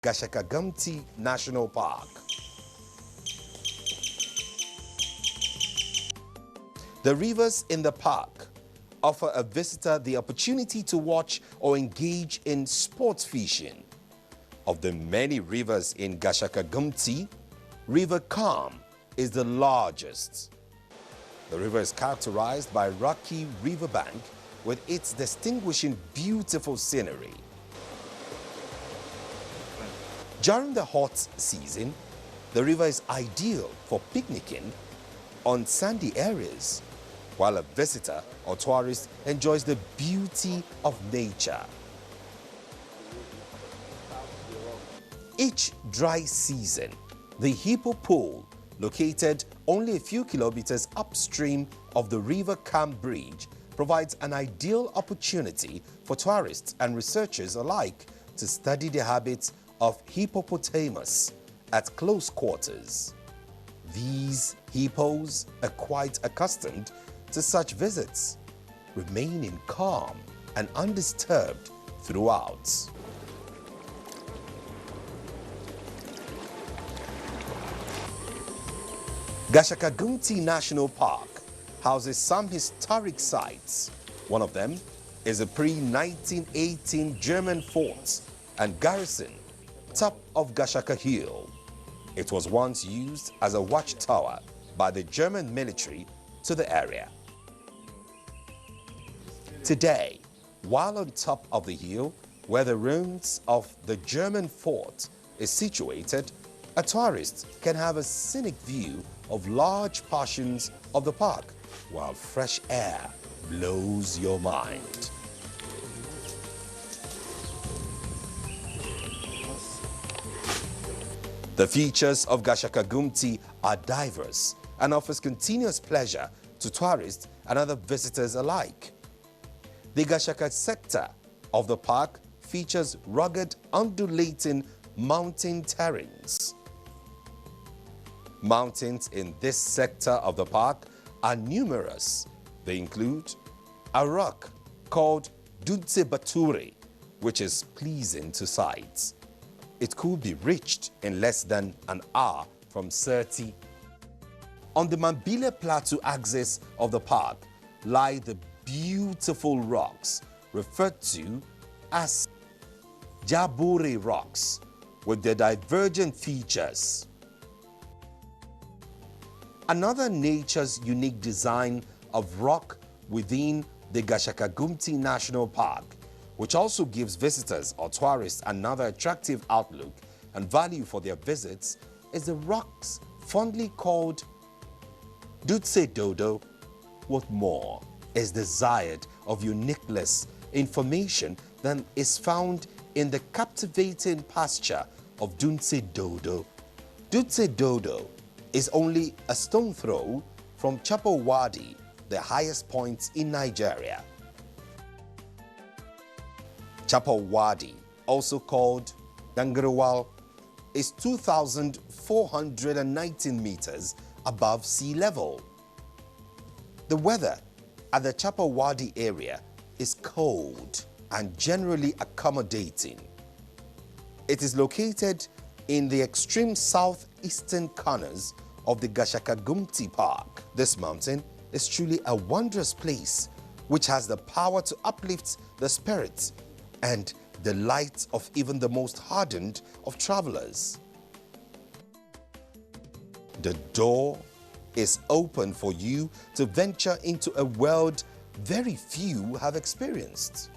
Gashaka-Gumti National Park. The rivers in the park offer a visitor the opportunity to watch or engage in sports fishing. Of the many rivers in Gashaka-Gumti, River Kam is the largest. The river is characterized by rocky riverbank with its distinguishing beautiful scenery. During the hot season, the river is ideal for picnicking on sandy areas, while a visitor or tourist enjoys the beauty of nature. Each dry season, the Hippo Pool, located only a few kilometers upstream of the River Kam Bridge, provides an ideal opportunity for tourists and researchers alike to study the habits of hippopotamus at close quarters. These hippos are quite accustomed to such visits, remaining calm and undisturbed throughout. Gashaka-Gumti National Park houses some historic sites. One of them is a pre-1918 German fort and garrison top of Gashaka Hill. It was once used as a watchtower by the German military to the area. Today, while on top of the hill where the ruins of the German fort is situated, a tourist can have a scenic view of large portions of the park while fresh air blows your mind. The features of Gashaka-Gumti are diverse and offers continuous pleasure to tourists and other visitors alike. The Gashaka sector of the park features rugged, undulating mountain terrains. Mountains in this sector of the park are numerous. They include a rock called Dutse Bature, which is pleasing to sight. It could be reached in less than an hour from Sirte. On the Mambile Plateau axis of the park lie the beautiful rocks referred to as Jabure rocks with their divergent features. Another nature's unique design of rock within the Gashaka-Gumti National Park, which also gives visitors or tourists another attractive outlook and value for their visits, is the rocks fondly called Dutse Dodo. What more is desired of uniqueness information than is found in the captivating pasture of Dutse Dodo. Dutse Dodo is only a stone throw from Chapo Wadi, the highest point in Nigeria. Chapo Wadi, also called Dangarwal, is 2,419 meters above sea level. The weather at the Chapo Wadi area is cold and generally accommodating. It is located in the extreme southeastern corners of the Gashaka-Gumti Park. This mountain is truly a wondrous place which has the power to uplift the spirits and the light of even the most hardened of travelers. The door is open for you to venture into a world very few have experienced.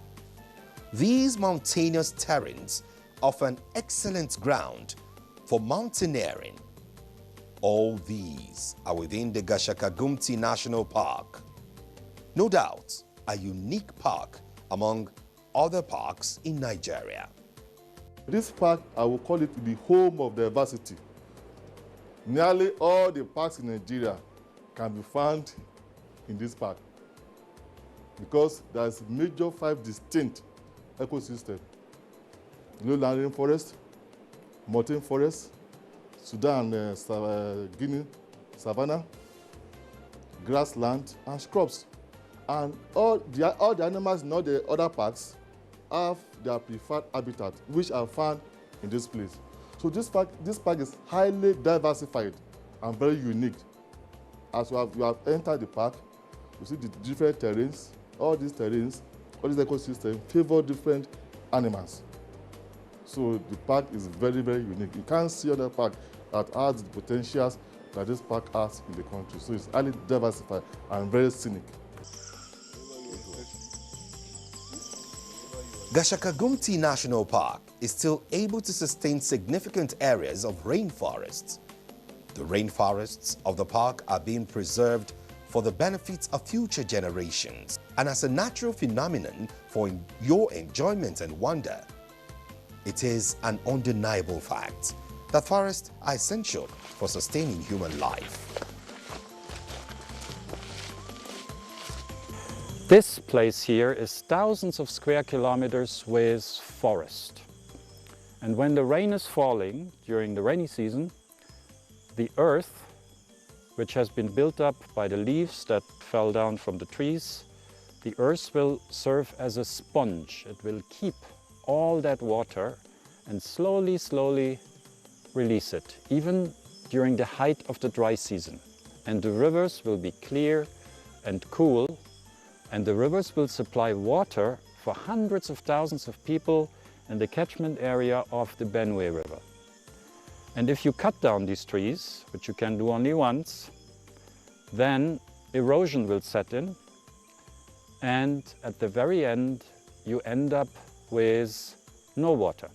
These mountainous terrains offer an excellent ground for mountaineering. All these are within the Gashaka-Gumti National Park. No doubt, a unique park among other parks in Nigeria. This park, I will call it the home of diversity. Nearly all the parks in Nigeria can be found in this park because there's major 5 distinct ecosystems: lowland rainforest, mountain forest, Sudan, Guinea, savanna, grassland, and scrubs. And all the animals in all the other parks have their preferred habitat, which are found in this place. So this park is highly diversified and very unique. As you have entered the park, you see the different terrains. All these ecosystems favor different animals. So the park is very, very unique. You can't see other park that has the potentials that this park has in the country. So it's highly diversified and very scenic. Gashaka-Gumti National Park is still able to sustain significant areas of rainforests. The rainforests of the park are being preserved for the benefits of future generations and as a natural phenomenon for your enjoyment and wonder. It is an undeniable fact that forests are essential for sustaining human life. This place here is thousands of square kilometers with forest. And when the rain is falling during the rainy season, the earth, which has been built up by the leaves that fell down from the trees, the earth will serve as a sponge. It will keep all that water and slowly, slowly release it, even during the height of the dry season. And the rivers will be clear and cool, and the rivers will supply water for hundreds of thousands of people in the catchment area of the Benue River. And if you cut down these trees, which you can do only once, then erosion will set in, and at the very end you end up with no water.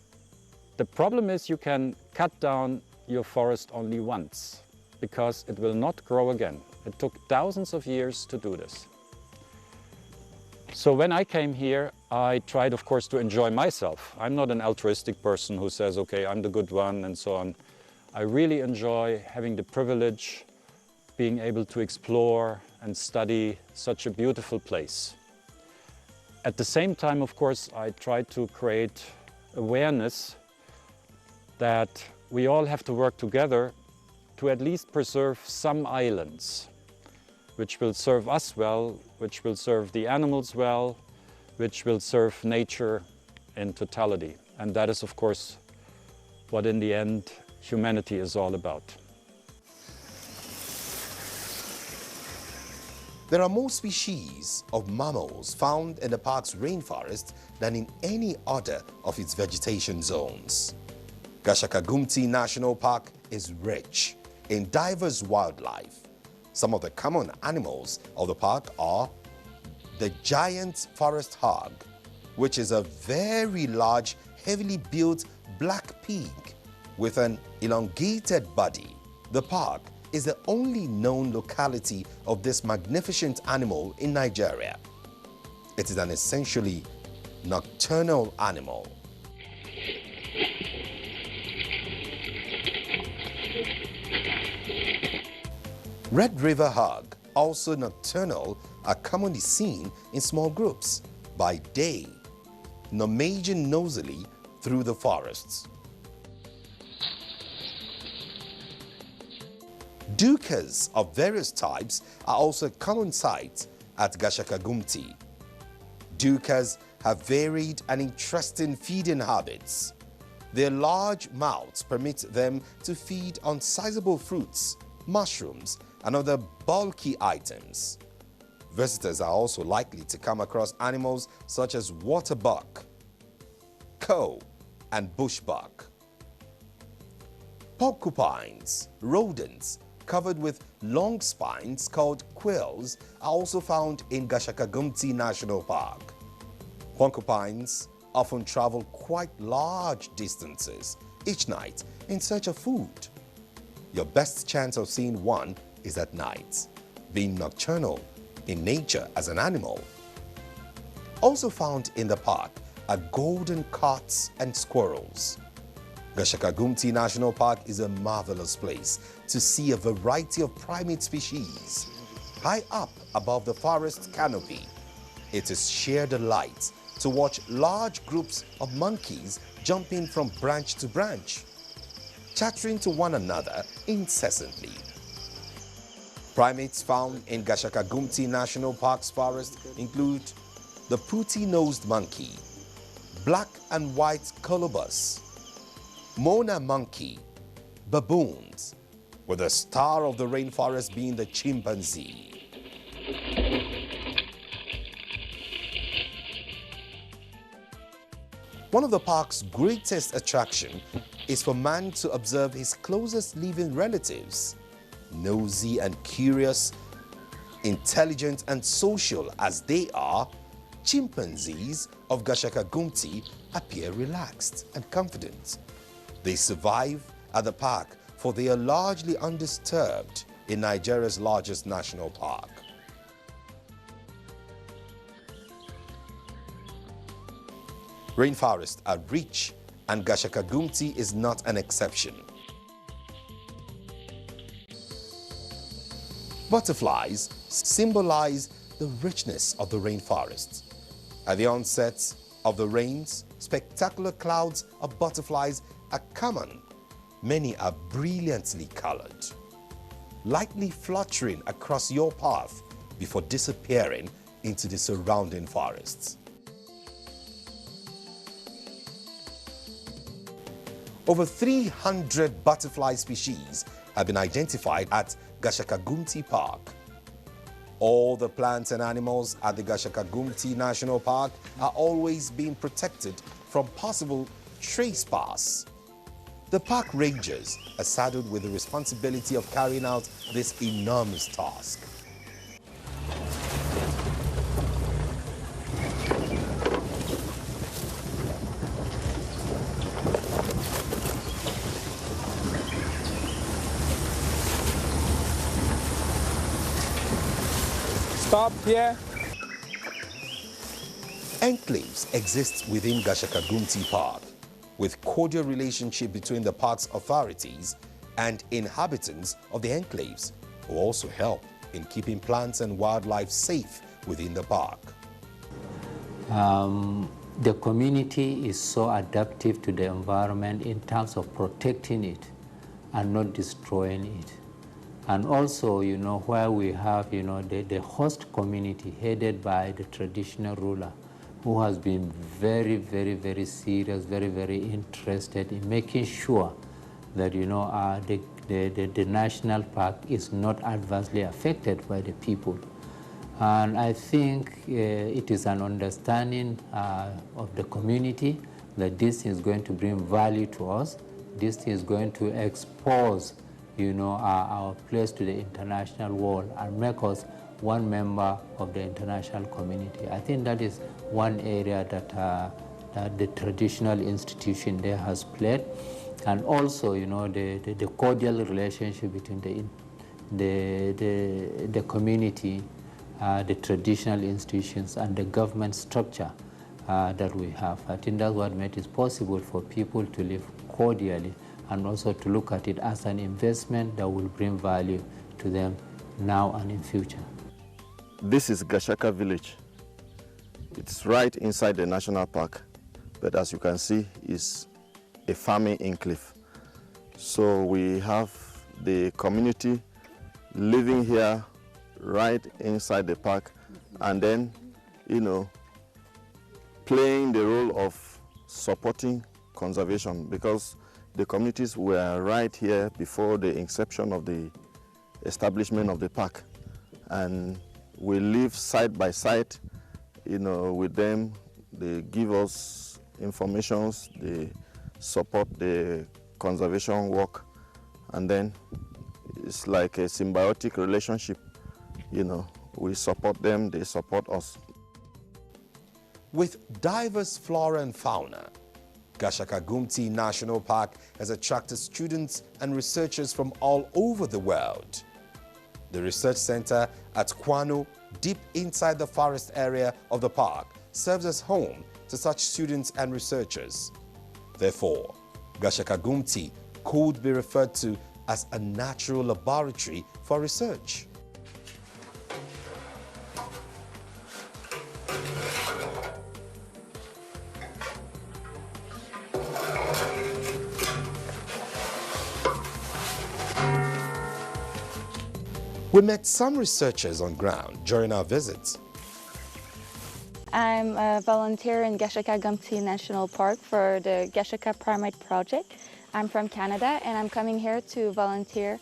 The problem is you can cut down your forest only once, because it will not grow again. It took thousands of years to do this. So when I came here, I tried, of course, to enjoy myself. I'm not an altruistic person who says, okay, I'm the good one and so on. I really enjoy having the privilege, being able to explore and study such a beautiful place. At the same time, of course, I try to create awareness that we all have to work together to at least preserve some islands, which will serve us well, which will serve the animals well, which will serve nature in totality. And that is, of course, what in the end humanity is all about. There are more species of mammals found in the park's rainforest than in any other of its vegetation zones. Gashaka-Gumti National Park is rich in diverse wildlife. Some of the common animals of the park are the giant forest hog, which is a very large, heavily built black pig with an elongated body. The park is the only known locality of this magnificent animal in Nigeria. It is an essentially nocturnal animal. Red River hog, also nocturnal, are commonly seen in small groups by day, rummaging nosily through the forests. Duikers of various types are also a common sight at Gashaka-Gumti. Duikers have varied and interesting feeding habits. Their large mouths permit them to feed on sizable fruits, mushrooms, and other bulky items. Visitors are also likely to come across animals such as water buck, cow, and bushbuck. Porcupines, rodents covered with long spines called quills, are also found in Gashaka-Gumti National Park. Porcupines often travel quite large distances each night in search of food. Your best chance of seeing one is at night, being nocturnal in nature as an animal. Also found in the park are golden carts and squirrels. Gashaka-Gumti National Park is a marvelous place to see a variety of primate species. High up above the forest canopy, it is sheer delight to watch large groups of monkeys jumping from branch to branch, chattering to one another incessantly. Primates found in Gashaka-Gumti National Park's forest include the putty-nosed monkey, black and white colobus, Mona monkey, baboons, with the star of the rainforest being the chimpanzee. One of the park's greatest attraction is for man to observe his closest living relatives. Nosy and curious, intelligent and social as they are, chimpanzees of Gashaka-Gumti appear relaxed and confident. They survive at the park for they are largely undisturbed in Nigeria's largest national park. Rainforests are rich and Gashaka-Gumti is not an exception. Butterflies symbolize the richness of the rainforest. At the onset of the rains, spectacular clouds of butterflies are common. Many are brilliantly colored, lightly fluttering across your path before disappearing into the surrounding forests. Over 300 butterfly species have been identified at Gashaka-Gumti Park. All the plants and animals at the Gashaka-Gumti National Park are always being protected from possible trespass. The park rangers are saddled with the responsibility of carrying out this enormous task. Stop here. Enclaves exist within Gashaka-Gumti Park, with cordial relationship between the park's authorities and inhabitants of the enclaves, who also help in keeping plants and wildlife safe within the park. The community is so adaptive to the environment in terms of protecting it and not destroying it. And also, where we have, the host community headed by the traditional ruler, who has been very, very, very serious, very, very interested in making sure that, the national park is not adversely affected by the people. And I think it is an understanding of the community that this is going to bring value to us. This is going to expose our place to the international world and make us one member of the international community. I think that is one area that the traditional institution there has played. And also, the cordial relationship between the community, the traditional institutions, and the government structure that we have. I think that's what made it possible for people to live cordially and also to look at it as an investment that will bring value to them now and in future. This is Gashaka village. It's right inside the national park, but as you can see, it's a farming enclave. So we have the community living here right inside the park and then, playing the role of supporting conservation, because the communities were right here before the inception of the establishment of the park. And we live side by side, with them. They give us information, they support the conservation work, and then it's like a symbiotic relationship. We support them, they support us. With diverse flora and fauna, Gashaka-Gumti National Park has attracted students and researchers from all over the world. The research center at Kwano, deep inside the forest area of the park, serves as home to such students and researchers. Therefore, Gashaka-Gumti could be referred to as a natural laboratory for research. We met some researchers on ground during our visit. I'm a volunteer in Gashaka-Gumti National Park for the Gashaka Primate Project. I'm from Canada and I'm coming here to volunteer.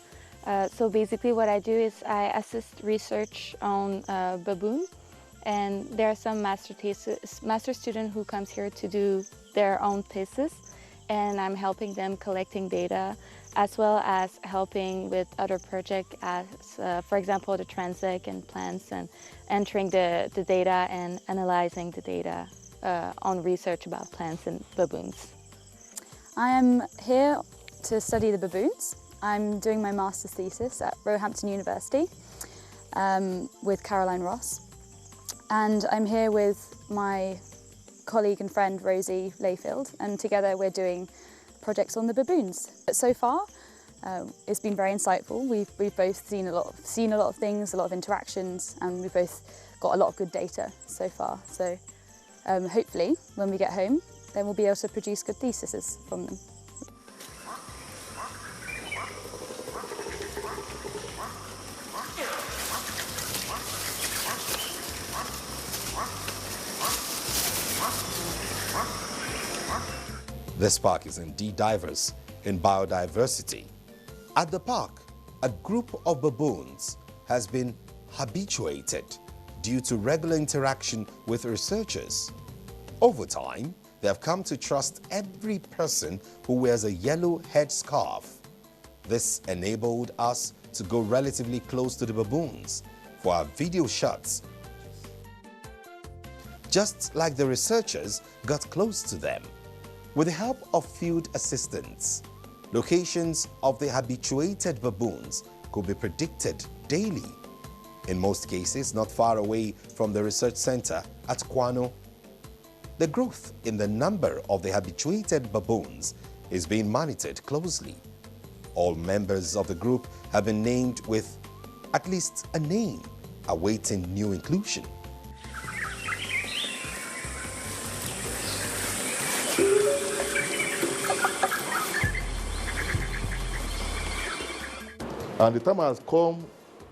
So basically what I do is I assist research on baboon, and there are some master student who comes here to do their own thesis, and I'm helping them collecting data as well as helping with other projects as, for example, the transect and plants, and entering the data and analyzing the data on research about plants and baboons. I am here to study the baboons. I'm doing my master's thesis at Roehampton University with Caroline Ross. And I'm here with my colleague and friend Rosie Layfield, and together we're doing projects on the baboons. But so far, it's been very insightful. We've both seen a lot of things, a lot of interactions, and we've both got a lot of good data so far. So hopefully, when we get home, then we'll be able to produce good theses from them. This park is indeed diverse in biodiversity. At the park, a group of baboons has been habituated due to regular interaction with researchers. Over time, they have come to trust every person who wears a yellow headscarf. This enabled us to go relatively close to the baboons for our video shots, just like the researchers got close to them. With the help of field assistants, locations of the habituated baboons could be predicted daily, in most cases not far away from the research center at Kwano. The growth in the number of the habituated baboons is being monitored closely. All members of the group have been named with at least a name, awaiting new inclusion. And the time has come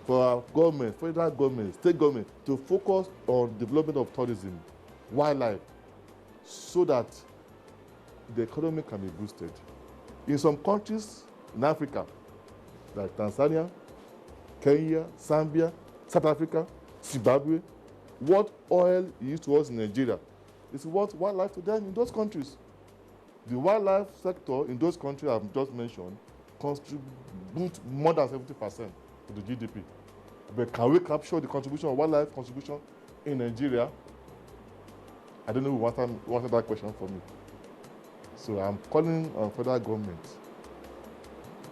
for our government, federal government, state government, to focus on development of tourism, wildlife, so that the economy can be boosted. In some countries in Africa, like Tanzania, Kenya, Zambia, South Africa, Zimbabwe, what oil is to us in Nigeria is what wildlife to them in those countries. The wildlife sector in those countries I've just mentioned contribute more than 70% to the GDP. But can we capture the contribution of wildlife contribution in Nigeria? I don't know who answered that question for me. So I'm calling on federal government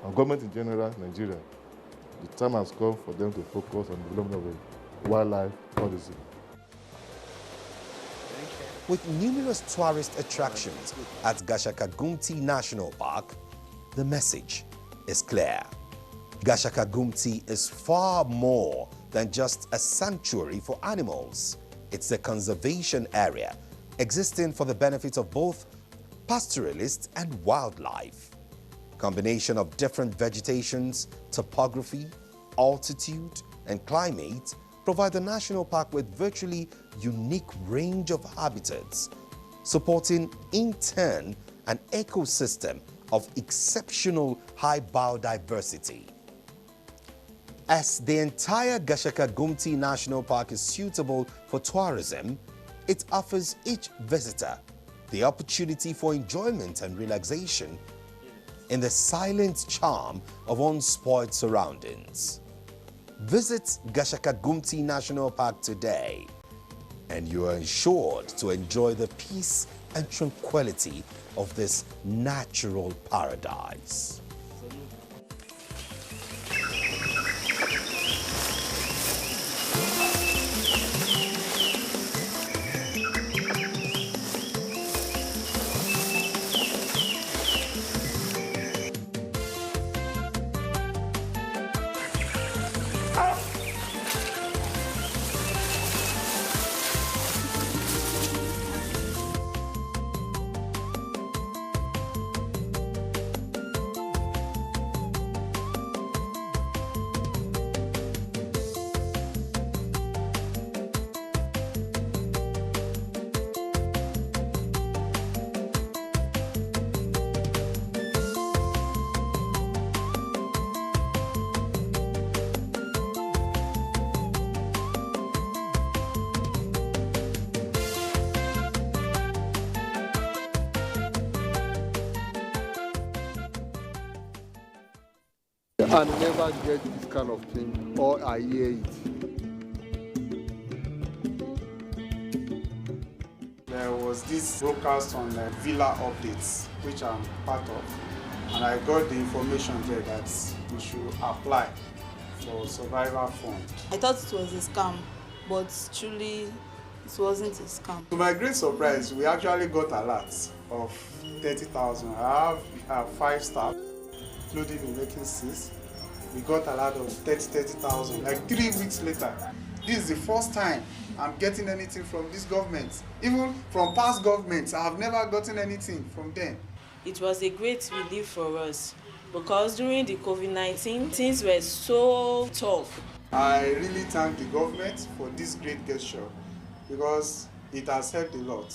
and government in general, Nigeria. The time has come for them to focus on the development of wildlife tourism. With numerous tourist attractions at Gashaka-Gumti National Park, the message is clear. Gashaka-Gumti is far more than just a sanctuary for animals. It's a conservation area existing for the benefit of both pastoralists and wildlife. Combination of different vegetations, topography, altitude, and climate provide the national park with virtually unique range of habitats, supporting in turn an ecosystem of exceptional high biodiversity. As the entire Gashaka-Gumti National Park is suitable for tourism, it offers each visitor the opportunity for enjoyment and relaxation in the silent charm of unspoiled surroundings. Visit Gashaka-Gumti National Park today, and you are ensured to enjoy the peace and tranquility of this natural paradise. I never get this kind of thing, or I hear it. There was this broadcast on Villa Updates, which I'm part of, and I got the information there that we should apply for survivor fund. I thought it was a scam, but truly it wasn't a scam. To my great surprise, we actually got a lot of 30,000. I have 5 staff, including the making 6. We got a lot of 30,000. Like 3 weeks later, this is the first time I'm getting anything from this government. Even from past governments, I have never gotten anything from them. It was a great relief for us because during the COVID-19, things were so tough. I really thank the government for this great gesture because it has helped a lot.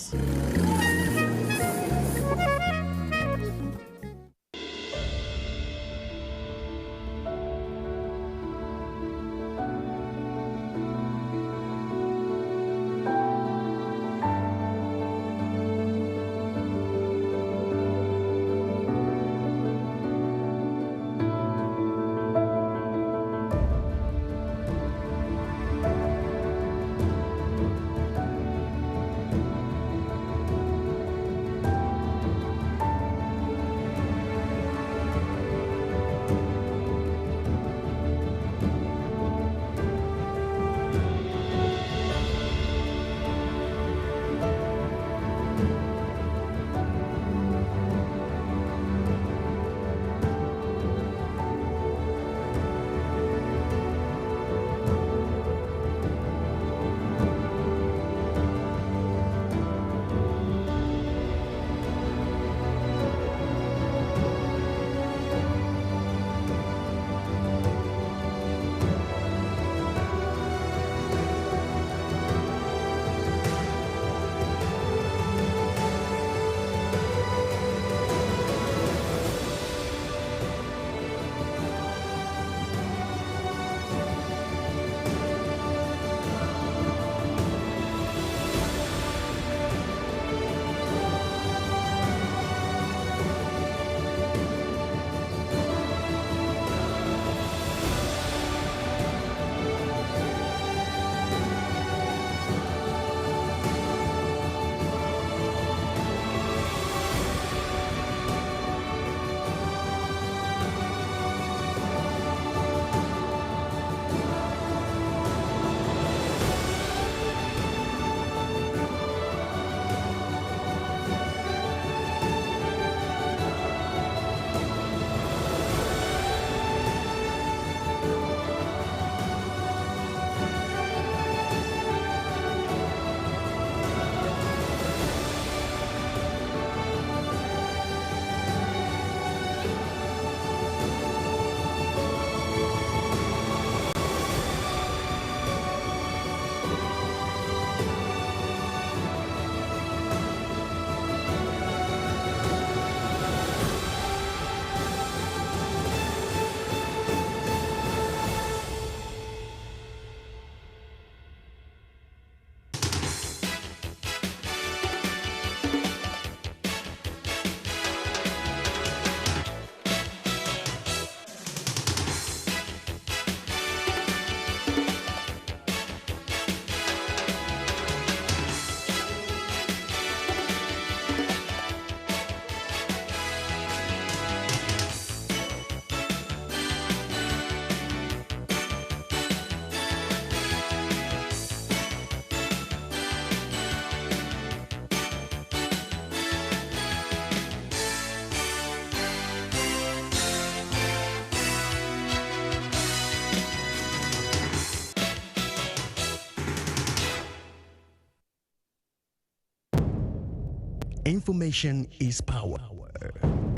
Information is power.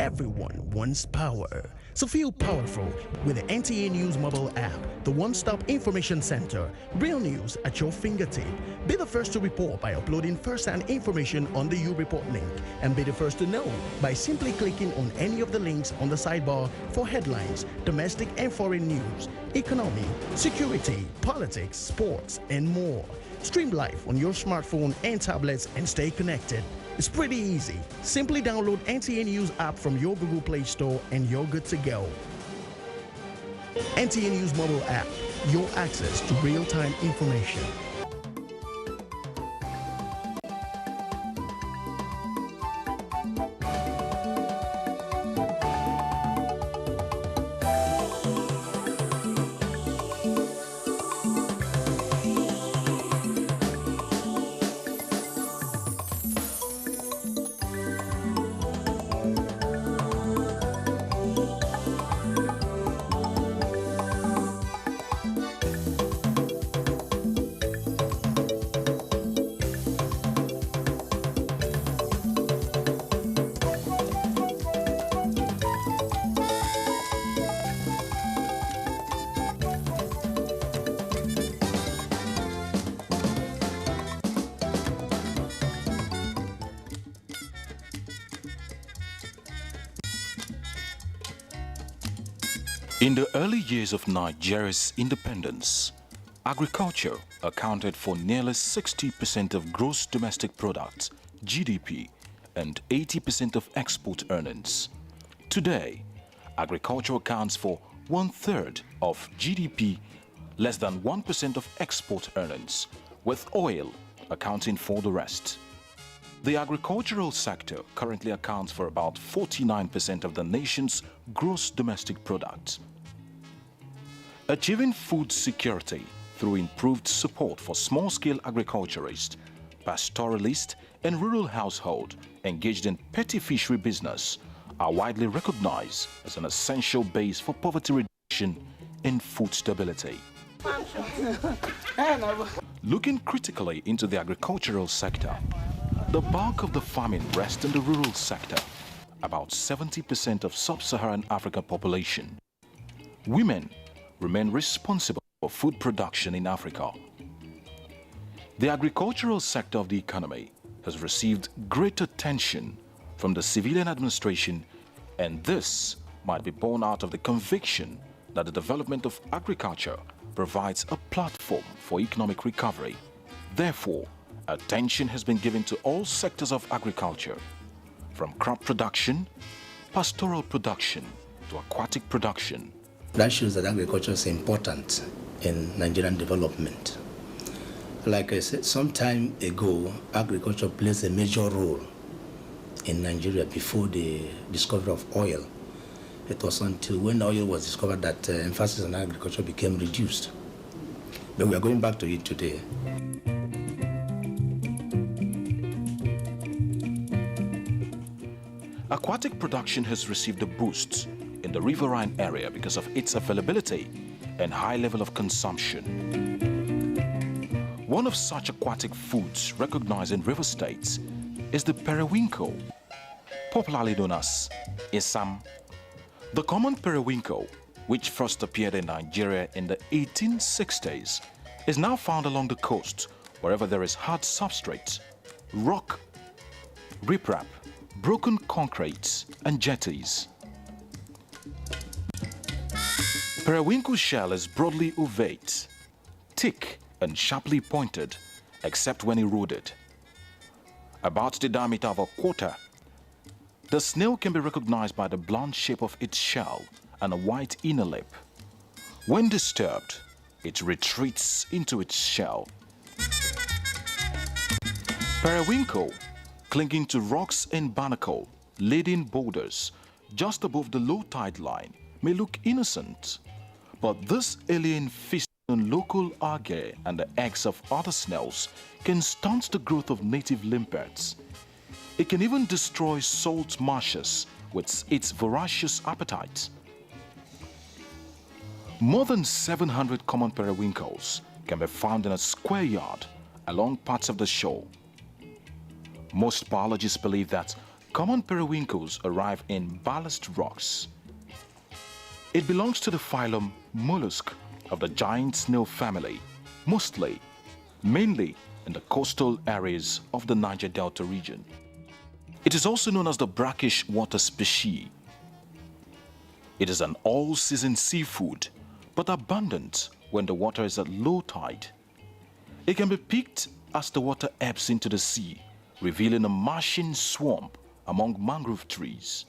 Everyone wants power. So feel powerful with the NTA News mobile app, the one-stop information center. Real news at your fingertip. Be the first to report by uploading first-hand information on the U-Report link, and be the first to know by simply clicking on any of the links on the sidebar for headlines, domestic and foreign news, economy, security, politics, sports, and more. Stream live on your smartphone and tablets and stay connected. It's pretty easy. Simply download NTA News app from your Google Play Store and you're good to go. NTA News mobile app, your access to real-time information. In the early years of Nigeria's independence, agriculture accounted for nearly 60% of gross domestic product, GDP, and 80% of export earnings. Today, agriculture accounts for 1/3 of GDP, less than 1% of export earnings, with oil accounting for the rest. The agricultural sector currently accounts for about 49% of the nation's gross domestic product. Achieving food security through improved support for small-scale agriculturists, pastoralists, and rural households engaged in petty fishery business are widely recognized as an essential base for poverty reduction and food stability. Looking critically into the agricultural sector, the bulk of the farming rests in the rural sector, about 70% of sub-Saharan African population. Women remain responsible for food production in Africa. The agricultural sector of the economy has received great attention from the civilian administration, and this might be born out of the conviction that the development of agriculture provides a platform for economic recovery. Therefore, attention has been given to all sectors of agriculture, from crop production, pastoral production, to aquatic production. That shows that agriculture is important in Nigerian development. Like I said, some time ago, agriculture plays a major role in Nigeria before the discovery of oil. It was until when oil was discovered that emphasis on agriculture became reduced. But we are going back to it today. Aquatic production has received a boost in the riverine area because of its availability and high level of consumption. One of such aquatic foods recognized in river states is the periwinkle, popularly known as isam. The common periwinkle, which first appeared in Nigeria in the 1860s, is now found along the coast wherever there is hard substrate, rock, riprap, broken concrete, and jetties. Periwinkle shell is broadly ovate, thick and sharply pointed, except when eroded. About the diameter of a quarter, the snail can be recognized by the blunt shape of its shell and a white inner lip. When disturbed, it retreats into its shell. Periwinkle, clinging to rocks and barnacle, laden boulders just above the low tide line, may look innocent, but this alien feast on local algae and the eggs of other snails can stunt the growth of native limpets. It can even destroy salt marshes with its voracious appetite. More than 700 common periwinkles can be found in a square yard along parts of the shore. Most biologists believe that common periwinkles arrive in ballast rocks. It belongs to the phylum mollusk of the giant snail family, mainly in the coastal areas of the Niger Delta region. It is also known as the brackish water species. It is an all-season seafood, but abundant when the water is at low tide. It can be picked as the water ebbs into the sea, revealing a marshing swamp among mangrove trees.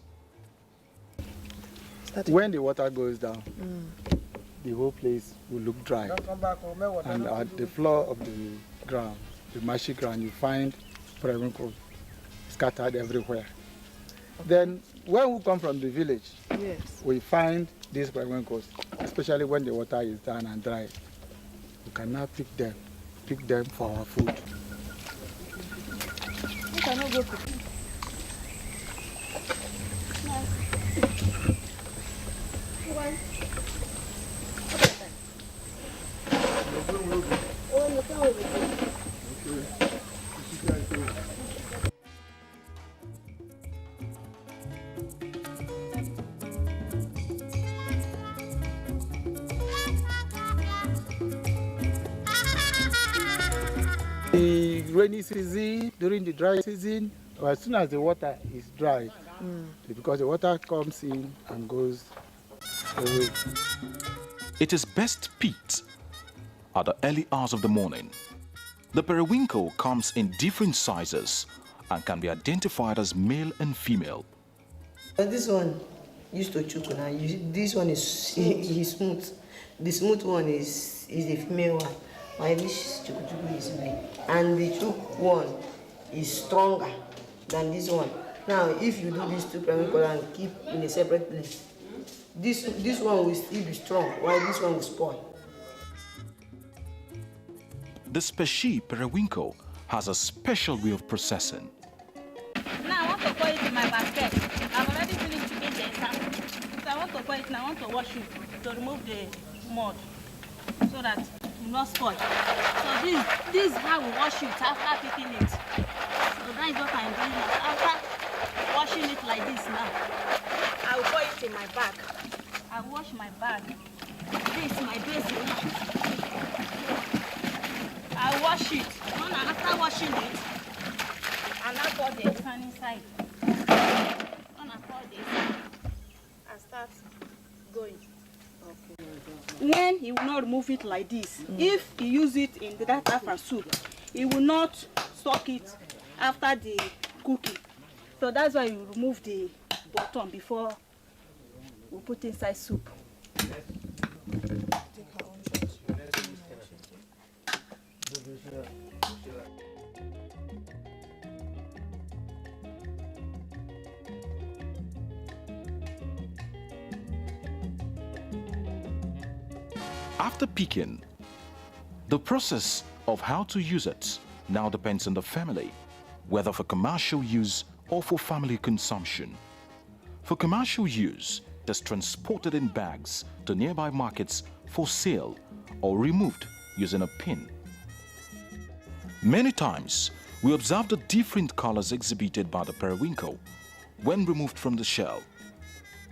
When the water goes down, the whole place will look dry. And at the floor of the ground, the marshy ground, you find periwinkle scattered everywhere. Then when we come from the village, we find these periwinkles, especially when the water is down and dry. We can now pick them for our food. The rainy season, during the dry season, or as soon as the water is dry, because the water comes in and goes away. It is best picked at the early hours of the morning. The periwinkle comes in different sizes and can be identified as male and female. This one used to choke now. This one is smooth. The smooth one is the female one. My this chukuchuku is male. And the choke one is stronger than this one. Now, if you do these two periwinkle and keep in a separate place, this one will still be strong, while this one will spoil. The species periwinkle has a special way of processing. Now I want to put it in my basket. I've already finished picking the inside. So I want to put it and I want to wash it to remove the mud so that it will not spoil. So this is how we wash it after picking it. So that is what I'm doing now. After washing it like this now, I will put it in my bag. I wash my bag. This is my basin. I wash it. After washing it, and I pour the pan inside. When I pour this, I start going. Okay. When he will not remove it like this, if he use it in that after soup, he will not soak it after the cooking. So that's why you remove the bottom before we put inside soup. After picking, the process of how to use it now depends on the family, whether for commercial use or for family consumption. For commercial use, it is transported in bags to nearby markets for sale or removed using a pin. Many times, we observe the different colors exhibited by the periwinkle when removed from the shell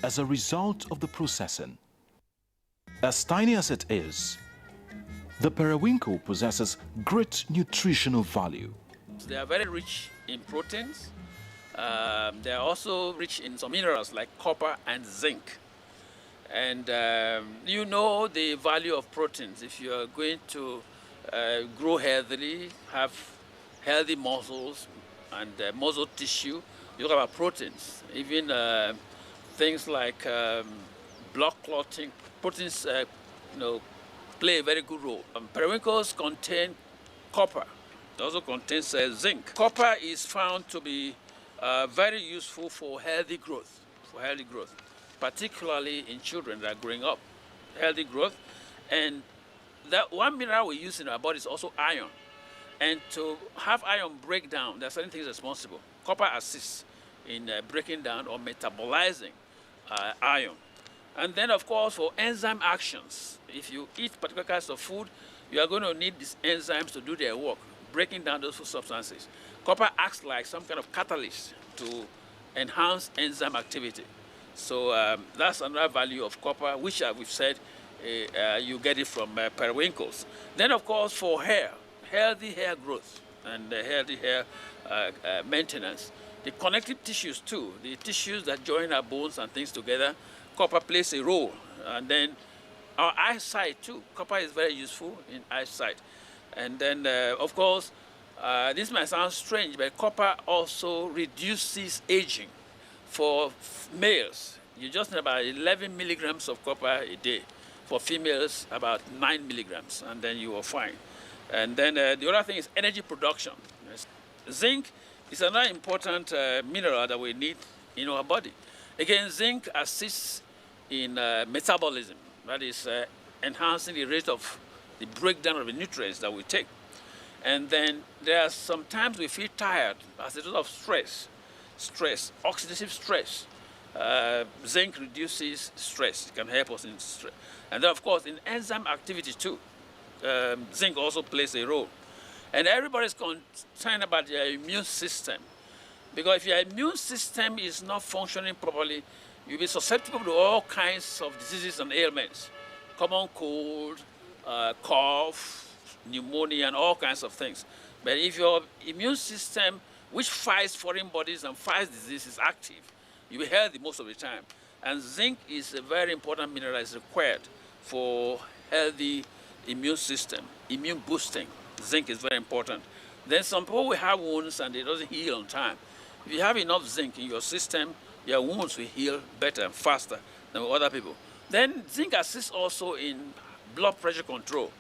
as a result of the processing. As tiny as it is, the periwinkle possesses great nutritional value. They are very rich in proteins. They are also rich in some minerals like copper and zinc. And you know the value of proteins. If you are going to grow healthily, have healthy muscles and muscle tissue, you talk about proteins. Even things like blood clotting, proteins play a very good role. Periwinkles contain copper. It also contains zinc. Copper is found to be very useful for healthy growth, particularly in children that are growing up. Healthy growth. And that one mineral we use in our body is also iron. And to have iron break down, there are certain things responsible. Copper assists in breaking down or metabolizing iron. And then, of course, for enzyme actions, if you eat particular kinds of food, you are going to need these enzymes to do their work, breaking down those food substances. Copper acts like some kind of catalyst to enhance enzyme activity. So that's another value of copper, which we've said you get it from periwinkles. Then, of course, for hair, healthy hair growth and healthy hair maintenance. The connective tissues too, the tissues that join our bones and things together, copper plays a role. And then our eyesight too, copper is very useful in eyesight. And then, of course, this might sound strange, but copper also reduces aging. For males, you just need about 11 milligrams of copper a day. For females, about 9 milligrams, and then you are fine. And then the other thing is energy production. Yes. Zinc is another important mineral that we need in our body. Again, zinc assists in metabolism, that is enhancing the rate of the breakdown of the nutrients that we take. And then there are sometimes we feel tired as a result of stress, oxidative stress. Zinc reduces stress. It can help us in stress. And then, of course, in enzyme activity too, zinc also plays a role. And everybody's concerned about their immune system. Because if your immune system is not functioning properly, you'll be susceptible to all kinds of diseases and ailments. Common cold, cough, pneumonia, and all kinds of things. But if your immune system, which fights foreign bodies and fights disease, is active, you'll be healthy most of the time. And zinc is a very important mineral that is required for healthy immune system, immune boosting. Zinc is very important. Then some people will have wounds and it doesn't heal on time. If you have enough zinc in your system, your wounds will heal better and faster than with other people. Then zinc assists also in blood pressure control.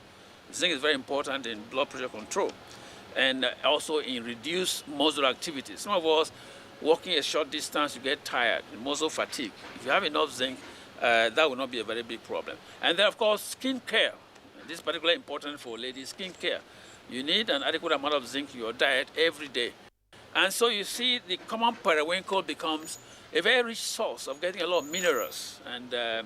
Zinc is very important in blood pressure control and also in reduced muscle activity. Some of us, walking a short distance, you get tired, muscle fatigue. If you have enough zinc, that will not be a very big problem. And then, of course, skin care. This is particularly important for ladies, skin care. You need an adequate amount of zinc in your diet every day. And so you see the common periwinkle becomes a very rich source of getting a lot of minerals and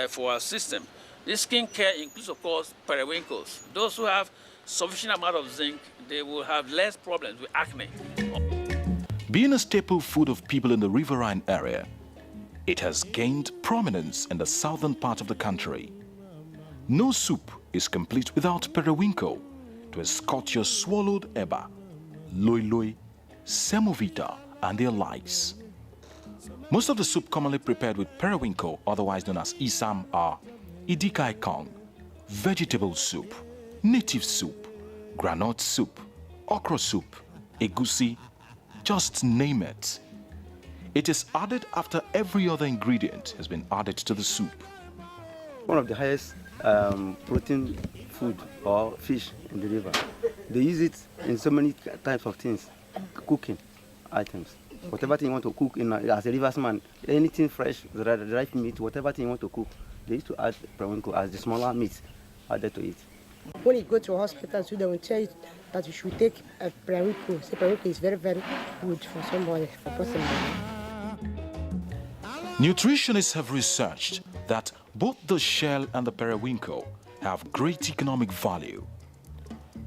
for our system. This skin care includes, of course, periwinkles. Those who have sufficient amount of zinc, they will have less problems with acne. Being a staple food of people in the riverine area, it has gained prominence in the southern part of the country. No soup is complete without periwinkle to escort your swallowed eba, loiloi, semovita, and their likes. Most of the soup commonly prepared with periwinkle, otherwise known as isam, are idikai kong, vegetable soup, native soup, groundnut soup, okra soup, egusi, just name it. It is added after every other ingredient has been added to the soup. One of the highest protein food or fish in the river. They use it in so many types of things, cooking items. Whatever thing you want to cook as a riversman, anything fresh, dry meat, whatever thing you want to cook, they used to add periwinkle as the smaller meat added to it. When you go to a hospital, so they will tell you that you should take a periwinkle. So periwinkle is very, very good for somebody, for person. Nutritionists have researched that both the shell and the periwinkle have great economic value.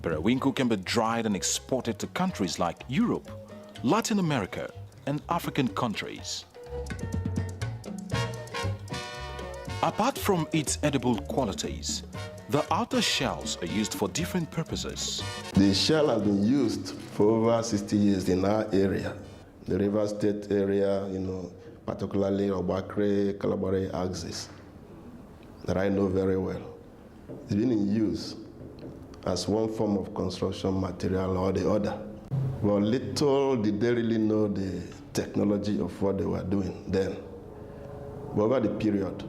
Periwinkle can be dried and exported to countries like Europe, Latin America, and African countries. Apart from its edible qualities, the outer shells are used for different purposes. The shell has been used for over 60 years in our area, the River State area, particularly Obakre, Kalabare axis, that I know very well. It's been in use as one form of construction material or the other. But little did they really know the technology of what they were doing then. But over the period,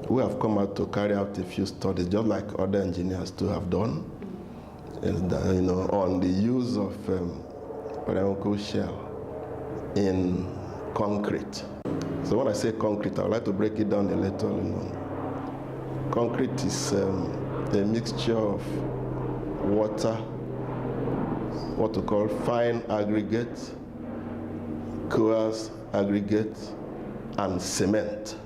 we have come out to carry out a few studies, just like other engineers too have done, and, on the use of periwinkle shell in concrete. So when I say concrete, I would like to break it down a little. Concrete is a mixture of water, what we call fine aggregate, coarse aggregate, and cement.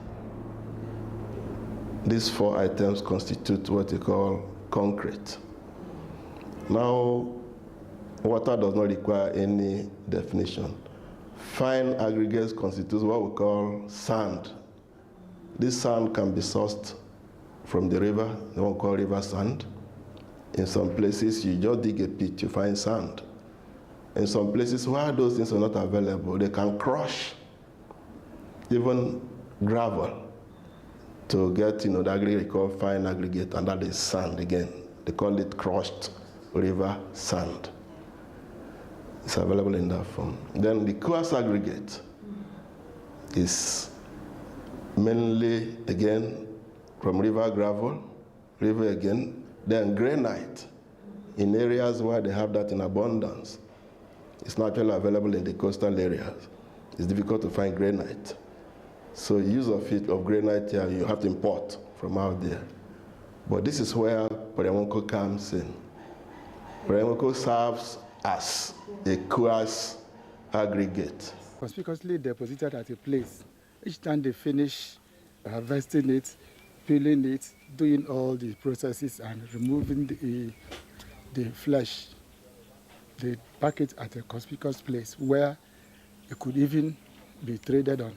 These four items constitute what we call concrete. Now, water does not require any definition. Fine aggregates constitute what we call sand. This sand can be sourced from the river, the one called river sand. In some places, you just dig a pit, you find sand. In some places where those things are not available, they can crush even gravel to get the aggregate called fine aggregate, and that is sand again. They call it crushed river sand. It's available in that form. Then the coarse aggregate is mainly, again, from river gravel, river again, then granite in areas where they have that in abundance. It's not actually available in the coastal areas. It's difficult to find granite. So use of granite here, you have to import from out there. But this is where Perewenko comes in. Perewenko serves as a coarse aggregate. Conspicuously deposited at a place. Each time they finish harvesting it, peeling it, doing all the processes and removing the flesh, they pack it at a conspicuous place where it could even be traded on.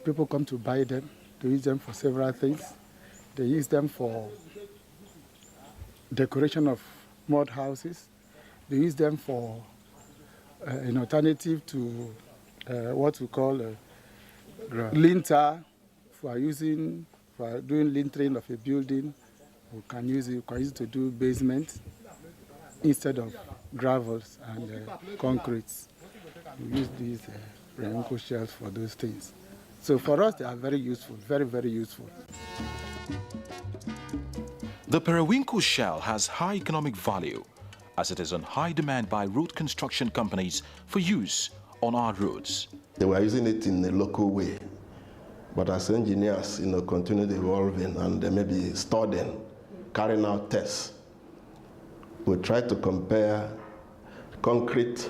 People come to buy them, to use them for several things. They use them for decoration of mud houses. They use them for an alternative to what we call linter, for doing lintering of a building. We can use it to do basement instead of gravels and concretes. We use these Perewenko shells for those things. So for us, they are very useful, very, very useful. The Perewenko shell has high economic value as it is on high demand by road construction companies for use on our roads. They were using it in a local way, but as engineers, continued evolving and maybe studying, carrying out tests, we tried to compare concrete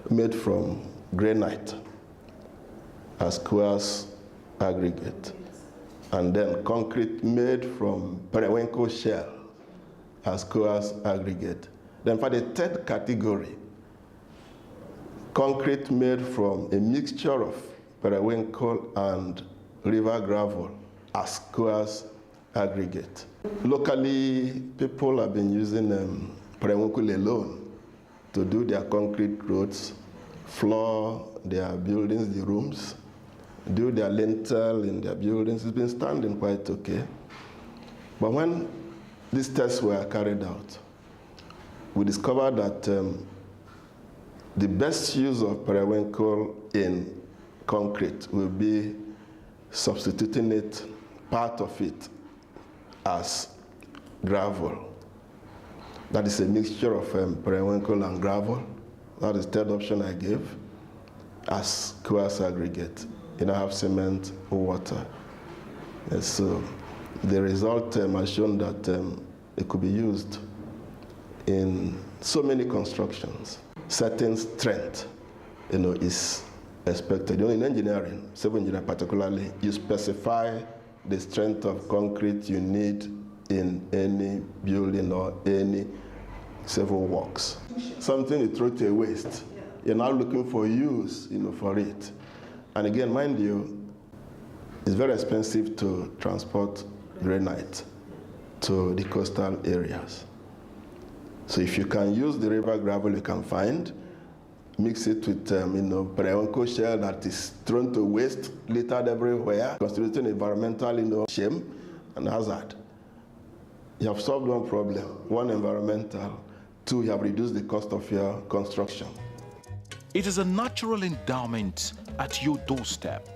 made from granite as coarse aggregate, and then concrete made from Perewenko shell as coarse aggregate. Then for the third category, concrete made from a mixture of Perewenko and river gravel as coarse aggregate. Locally, people have been using Perewenko alone to do their concrete roads, floor their buildings, the rooms, do their lintel in their buildings. It's been standing quite okay. But when these tests were carried out, we discovered that the best use of Perewenko in concrete will be substituting it, part of it, as gravel. That is a mixture of Perewenko and gravel. That is the third option I gave, as coarse aggregate. You don't have cement or water. And so the result has shown that it could be used in so many constructions. Certain strength, is expected. In engineering, civil engineering particularly, you specify the strength of concrete you need in any building or any civil works. Something you throw to a waste, you're now looking for use, for it. And again, mind you, it's very expensive to transport granite to the coastal areas. So if you can use the river gravel you can find, mix it with Perewenko shell that is thrown to waste, littered everywhere, constituting environmental shame and hazard. You have solved one problem, one environmental, two, you have reduced the cost of your construction. It is a natural endowment at your doorstep.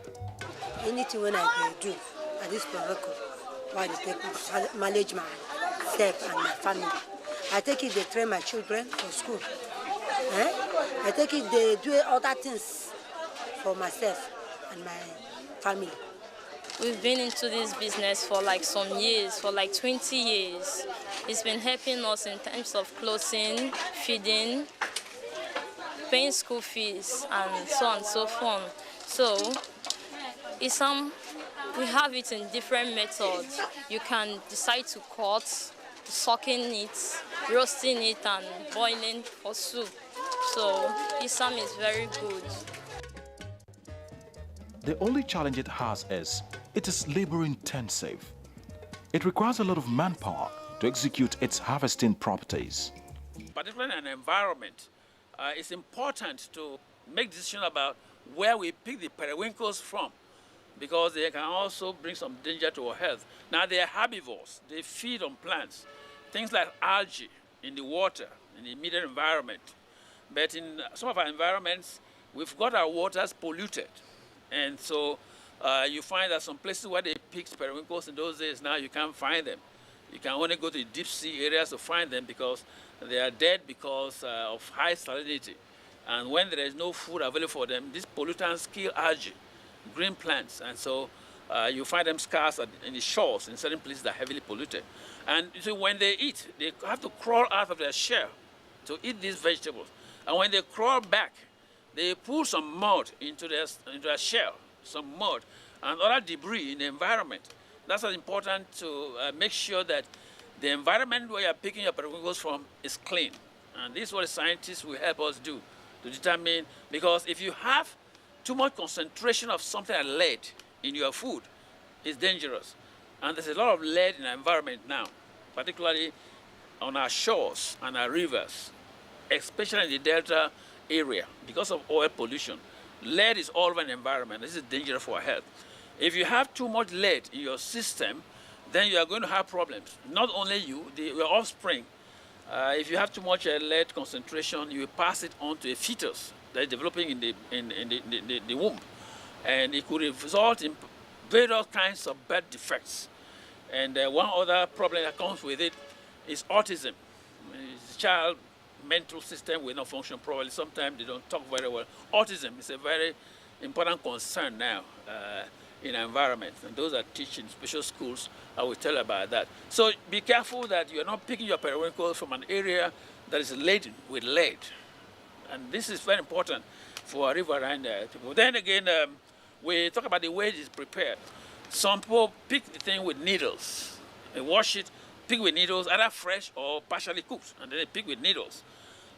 Anything when I can do at this Perewenko, why they take to manage myself and my family. I take it, they train my children for school. I take it, they do other things for myself and my family. We've been into this business for like some years, for like 20 years. It's been helping us in terms of clothing, feeding, paying school fees, and so on and so forth. So, we have it in different methods. You can decide to cut, soaking it, roasting it, and boiling for soup. So, Isam is very good. The only challenge it has is it is labor intensive. It requires a lot of manpower to execute its harvesting properties. Particularly in an environment, it's important to make decisions about where we pick the Perewenkos from, because they can also bring some danger to our health. Now, they are herbivores. They feed on plants, things like algae in the water, in the immediate environment. But in some of our environments, we've got our waters polluted. And so You find that some places where they picked periwinkles in those days, now you can't find them. You can only go to the deep sea areas to find them because they are dead because of high salinity. And when there is no food available for them, these pollutants kill algae, green plants, and so you find them scarce in the shores in certain places that are heavily polluted. And so when they eat, they have to crawl out of their shell to eat these vegetables. And when they crawl back, they pull some mud into their shell, some mud, and other debris in the environment. That's what's important to make sure that the environment where you're picking your periwinkles from is clean. And this is what the scientists will help us do to determine, because if you have too much concentration of something like lead in your food, it's dangerous. And there's a lot of lead in our environment now, particularly on our shores and our rivers, especially in the Delta area, because of oil pollution. Lead is all over the environment. This is dangerous for our health. If you have too much lead in your system, then you are going to have problems. Not only you, your offspring. If you have too much lead concentration, you will pass it on to a fetus that is developing in the womb. And it could result in various kinds of birth defects. And one other problem that comes with it is autism. The child mental system will not function properly. Sometimes they don't talk very well. Autism is a very important concern now in our environment. And those that teach in special schools, I will tell about that. So be careful that you're not picking your periwinkles from an area that is laden with lead. And this is very important for riverine people. Then again, we talk about the way it is prepared. Some people pick the thing with needles. They wash it, pick with needles, either fresh or partially cooked, and then they pick with needles.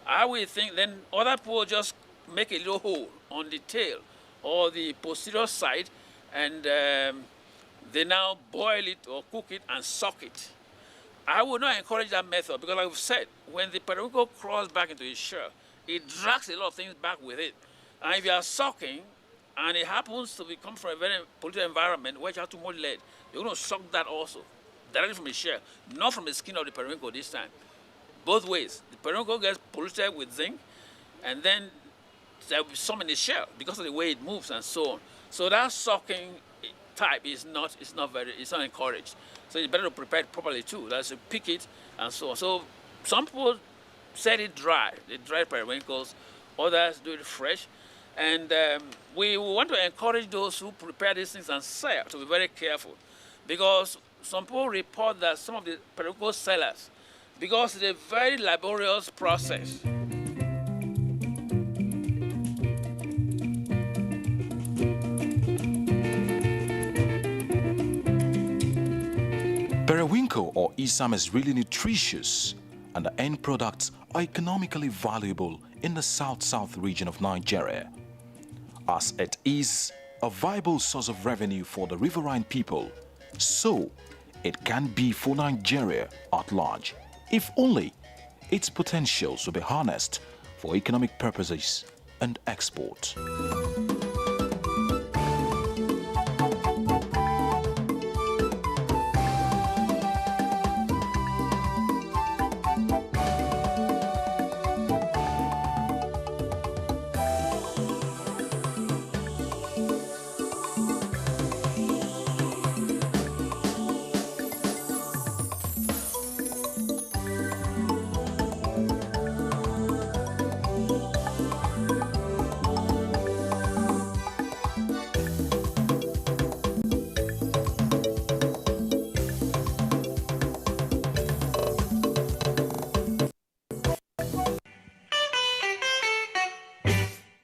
I will think then other people just make a little hole on the tail or the posterior side, and they now boil it or cook it and suck it. I would not encourage that method because, like I've said, when the periwinkle crawls back into its shell, it drags a lot of things back with it. And if you are sucking, and it happens to come from a very polluted environment where you have too much lead, you're going to suck that also, directly from the shell, not from the skin of the periwinkle this time. Both ways. The periwinkle gets polluted with zinc, and then there will be some in the shell because of the way it moves and so on. So that sucking type is not encouraged. So it's better to prepare it properly too. That's to pick it and so on. So some people set it dry. They dry periwinkles. Others do it fresh. And we want to encourage those who prepare these things and sell to be very careful, because some people report that some of the periwinkle sellers, because it's a very laborious process. Periwinkle or isam is really nutritious, and the end products are economically valuable in the south-south region of Nigeria, as it is a viable source of revenue for the riverine people. So it can be for Nigeria at large, if only its potentials will be harnessed for economic purposes and export.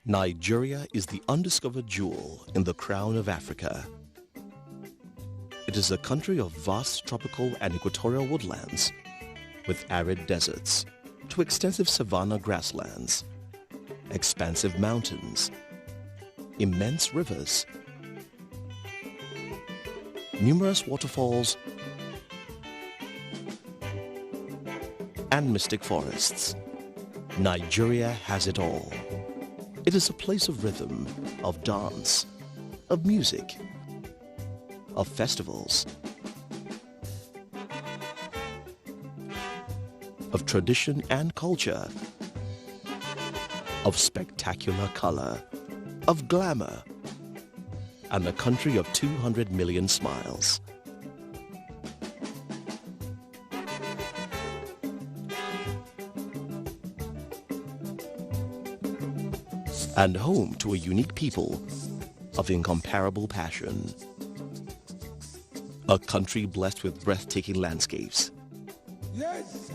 Nigeria is the undiscovered jewel in the crown of Africa. It is a country of vast tropical and equatorial woodlands, with arid deserts to extensive savanna grasslands, expansive mountains, immense rivers, numerous waterfalls, and mystic forests. Nigeria has it all. It is a place of rhythm, of dance, of music, of festivals, of tradition and culture, of spectacular color, of glamour, and a country of 200 million smiles. And home to a unique people of incomparable passion. A country blessed with breathtaking landscapes. Yes.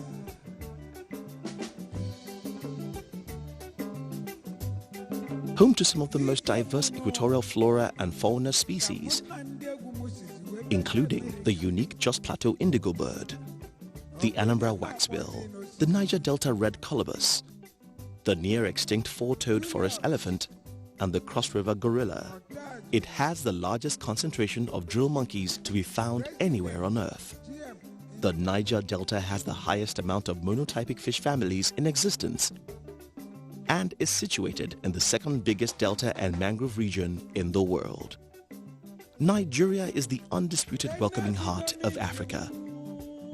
Home to some of the most diverse equatorial flora and fauna species, including the unique Jos Plateau indigo bird, the Anambra waxbill, the Niger Delta red colobus, the near-extinct four-toed forest elephant, and the Cross River gorilla. It has the largest concentration of drill monkeys to be found anywhere on Earth. The Niger Delta has the highest amount of monotypic fish families in existence and is situated in the second biggest delta and mangrove region in the world. Nigeria is the undisputed welcoming heart of Africa.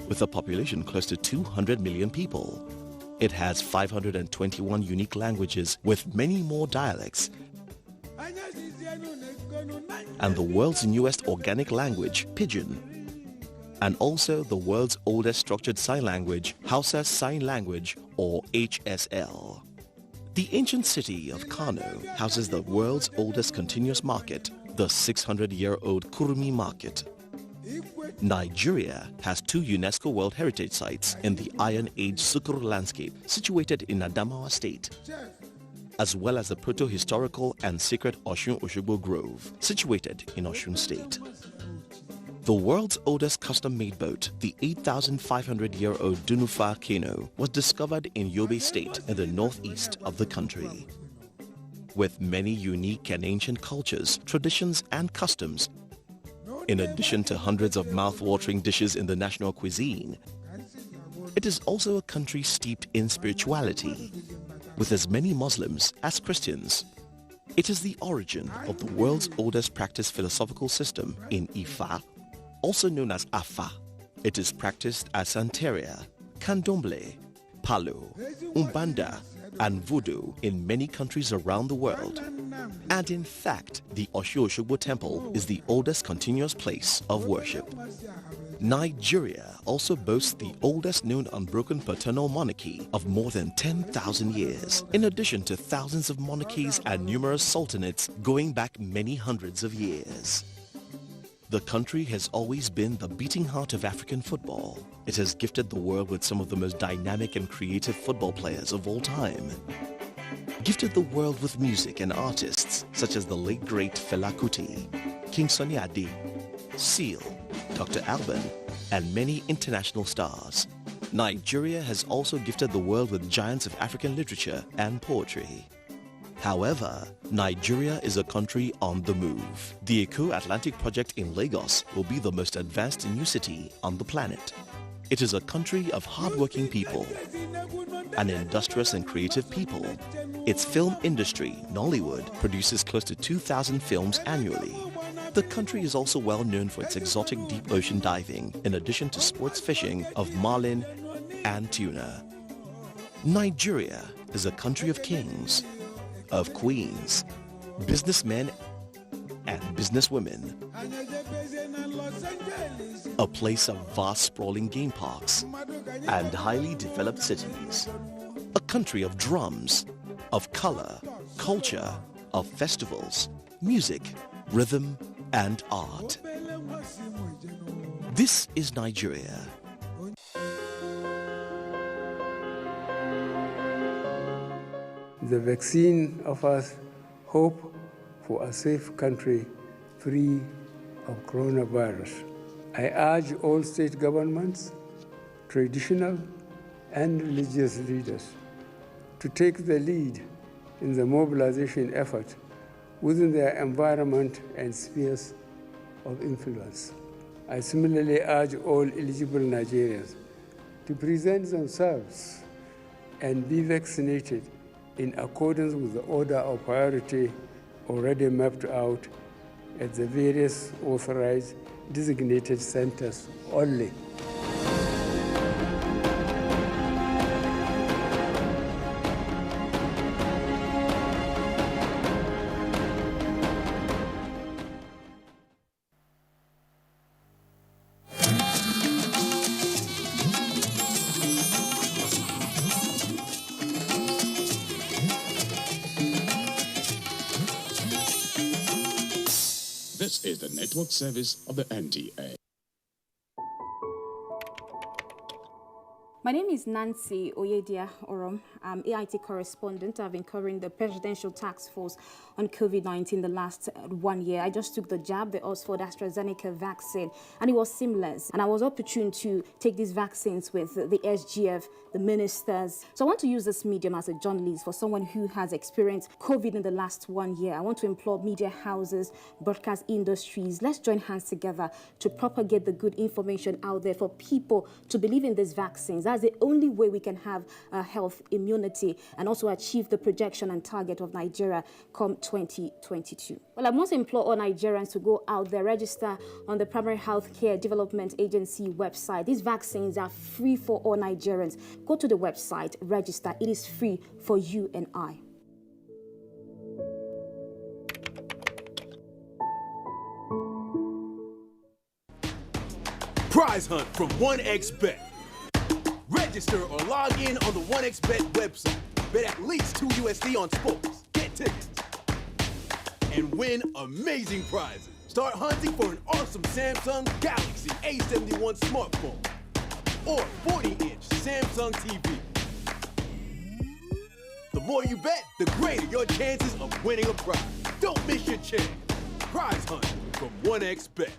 With a population close to 200 million people, it has 521 unique languages with many more dialects, and the world's newest organic language, Pidgin, and also the world's oldest structured sign language, Hausa Sign Language, or HSL. The ancient city of Kano houses the world's oldest continuous market, the 600-year-old Kurmi Market. Nigeria has 2 UNESCO World Heritage Sites in the Iron Age Sukuru landscape situated in Adamawa State, as well as the proto-historical and sacred Osun-Osogbo Grove situated in Osun State. The world's oldest custom-made boat, the 8,500-year-old Dunufa Kano, was discovered in Yobe State in the northeast of the country. With many unique and ancient cultures, traditions, and customs, in addition to hundreds of mouth-watering dishes in the national cuisine, it is also a country steeped in spirituality, with as many Muslims as Christians. It is the origin of the world's oldest practiced philosophical system in Ifa, also known as Afa. It is practiced as Santeria, Candomblé, Palo, Umbanda, and Voodoo in many countries around the world. And in fact, the Osun-Osogbo Temple is the oldest continuous place of worship. Nigeria also boasts the oldest known unbroken paternal monarchy of more than 10,000 years, in addition to thousands of monarchies and numerous sultanates going back many hundreds of years. The country has always been the beating heart of African football. It has gifted the world with some of the most dynamic and creative football players of all time. Gifted the world with music and artists such as the late great Fela Kuti, King Sunny Ade, Seal, Dr. Alban, and many international stars. Nigeria has also gifted the world with giants of African literature and poetry. However, Nigeria is a country on the move. The Eco-Atlantic project in Lagos will be the most advanced new city on the planet. It is a country of hardworking people, an industrious and creative people. Its film industry, Nollywood, produces close to 2,000 films annually. The country is also well known for its exotic deep ocean diving, in addition to sports fishing of marlin and tuna. Nigeria is a country of kings, of queens, businessmen and businesswomen. A place of vast sprawling game parks and highly developed cities. A country of drums, of color, culture, of festivals, music, rhythm, and art. This is Nigeria. The vaccine offers hope for a safe country free of coronavirus. I urge all state governments, traditional and religious leaders to take the lead in the mobilization effort within their environment and spheres of influence. I similarly urge all eligible Nigerians to present themselves and be vaccinated in accordance with the order of priority already mapped out at the various authorized designated centers only. is the network service of the NTA. My name is Nancy Oyedia Orom. I'm AIT correspondent. I've been covering the Presidential Task Force on COVID-19 the last 1 year. I just took the jab, the Oxford AstraZeneca vaccine, and it was seamless. And I was opportune to take these vaccines with the SGF, the ministers. So I want to use this medium as a journalist for someone who has experienced COVID in the last 1 year. I want to implore media houses, broadcast industries. Let's join hands together to propagate the good information out there for people to believe in these vaccines. That's the only way we can have health immunity and also achieve the projection and target of Nigeria come 2022. Well, I must implore all Nigerians to go out there, register on the Primary Healthcare Development Agency website. These vaccines are free for all Nigerians. Go to the website, register. It is free for you and I. Prize hunt from 1xBet. Register or log in on the 1xBet website. Bet at least $2 USD on sports. Get tickets. And win amazing prizes. Start hunting for an awesome Samsung Galaxy A71 smartphone or 40-inch Samsung TV. The more you bet, the greater your chances of winning a prize. Don't miss your chance. Prize hunt from 1xBet.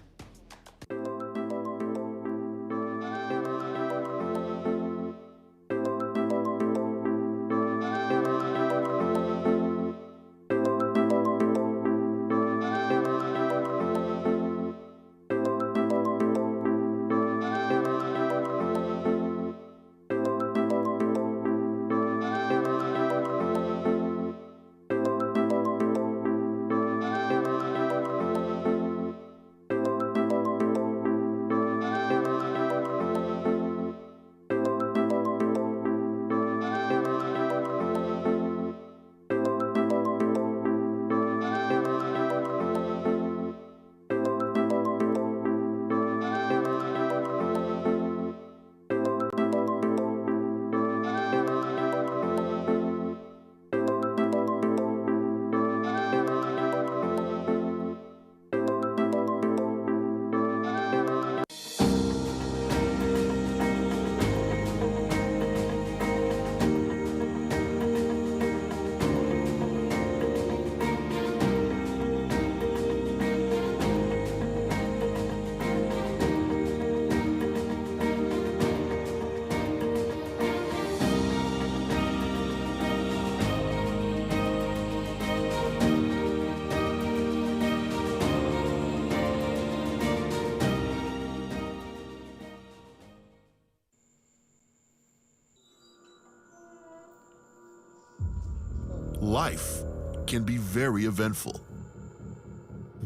Life can be very eventful.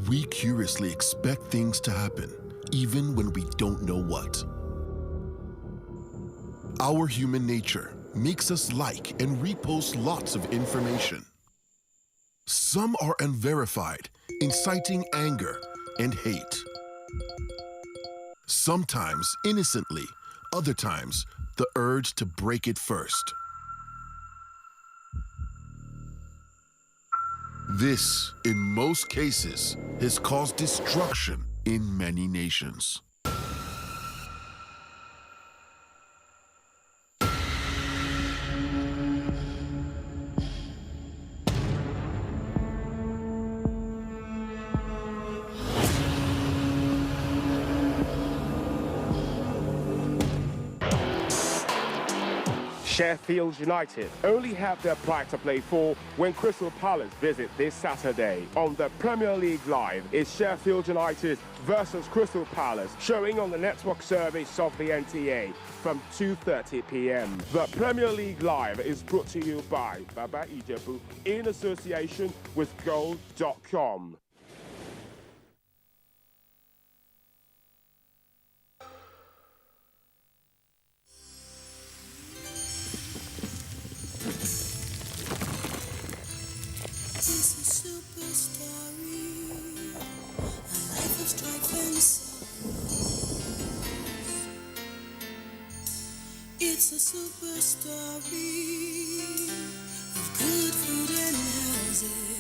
We curiously expect things to happen, even when we don't know what. Our human nature makes us like and repost lots of information. Some are unverified, inciting anger and hate. Sometimes innocently, other times the urge to break it first. This, in most cases, has caused destruction in many nations. Sheffield United only have their pride to play for when Crystal Palace visit this Saturday. On the Premier League Live is Sheffield United versus Crystal Palace, showing on the network service of the NTA from 2:30 p.m. The Premier League Live is brought to you by Baba Ijebu in association with Gold.com. It's a super story of good food and houses.